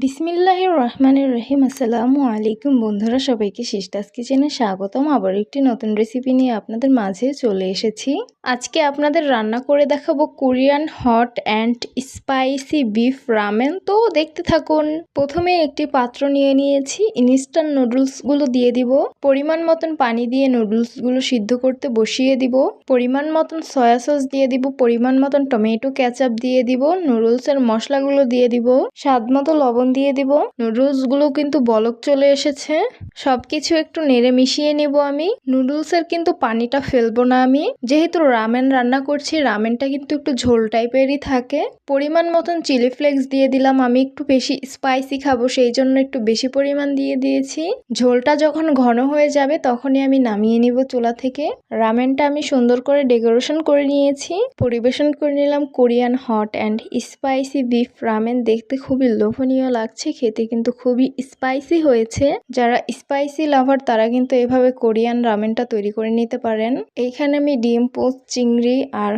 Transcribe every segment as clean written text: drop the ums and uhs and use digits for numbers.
বিসমিল্লাহির রহমানির রহিম। আসসালামু আলাইকুম বন্ধুরা, সবাইকে সিস্টার্স কিচেনে স্বাগতম। আবার একটি নতুন রেসিপি নিয়ে আপনাদের মাঝে চলে এসেছি। আজকে আপনাদের রান্না করে দেখাবো Korean hot and spicy beef ramen. তো দেখতে থাকুন। প্রথমে একটি পাত্র নিয়ে নিয়েছি, ইনস্ট্যান্ট নুডলসগুলো দিয়ে দিব। পরিমাণ মতন পানি দিয়ে নুডলসগুলো সিদ্ধ করতে বসিয়ে দিব। পরিমাণ মতন সয়া সস দিয়ে দিব, পরিমাণ মতন টমেটো কেচাপ দিয়ে দিব, নুডলসের মশলাগুলো দিয়ে দিব, স্বাদ মতো লবণ দিয়ে দিব। নুডলস গুলো কিন্তু বলক চলে এসেছে। সবকিছু একটু নেড়ে মিশিয়ে নিব। আমি নুডলসের কিন্তু পানিটা ফেলবো না। আমি যেহেতু রামেন রান্না করছি, রামেনটা কিন্তু একটু ঝোল টাইপেরই থাকে। পরিমাণ মতন চিলি ফ্লেক্স দিয়ে দিলাম। আমি একটু বেশি স্পাইসি খাবো, সেই জন্য একটু বেশি পরিমাণ দিয়ে দিয়েছি। ঝোলটা যখন ঘন হয়ে যাবে তখনই আমি নামিয়ে নিব চুলা থেকে। রামেনটা আমি সুন্দর করে ডেকোরেশন করে নিয়েছি, পরিবেশন করে নিলাম Korean hot and spicy beef ramen. দেখতে খুবই লোভনীয় লাগছে, খেতে কিন্তু খুবই স্পাইসি হয়েছে। যারা স্পাইসি লাভার তারা কিন্তু এভাবে কোরিয়ান রামেনটা তৈরি করে নিতে পারেন। এইখানে আমি ডিম পোস্ট, চিংড়ি আর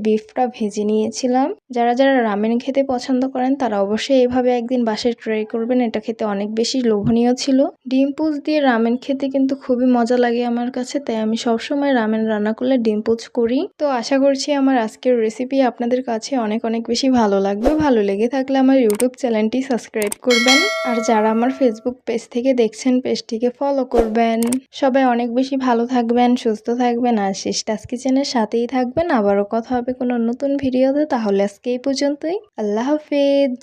বিফটা ভেজে নিয়েছিলাম। যারা যারা রামেন খেতে পছন্দ করেন তারা অবশ্যই এভাবে একদিন বাসায় ট্রাই করবেন। এটা খেতে অনেক বেশি লোভনীয় ছিল। ডিম পোস্ট দিয়ে রামেন খেতে কিন্তু খুবই মজা লাগে আমার কাছে, তাই আমি সবসময় রামেন রান্না করলে ডিম পোস্ট করি। তো আশা করছি আমার আজকের রেসিপি আপনাদের কাছে অনেক অনেক বেশি ভালো লাগবে। ভালো লেগে থাকলে আমার ইউটিউব চ্যানেলটি সাবস্ক্রাইব করবেন, আর যারা আমার ফেসবুক পেজ থেকে দেখছেন পেজটিকে ফলো করবেন। সবাই অনেক বেশি ভালো থাকবেন, সুস্থ থাকবেন, আর সিস্টার্স কিচেনের সাথেই থাকবেন। আবারও কথা হবে কোনো নতুন ভিডিওতে। তাহলে আজকে এই পর্যন্তই। আল্লাহ হাফেজ।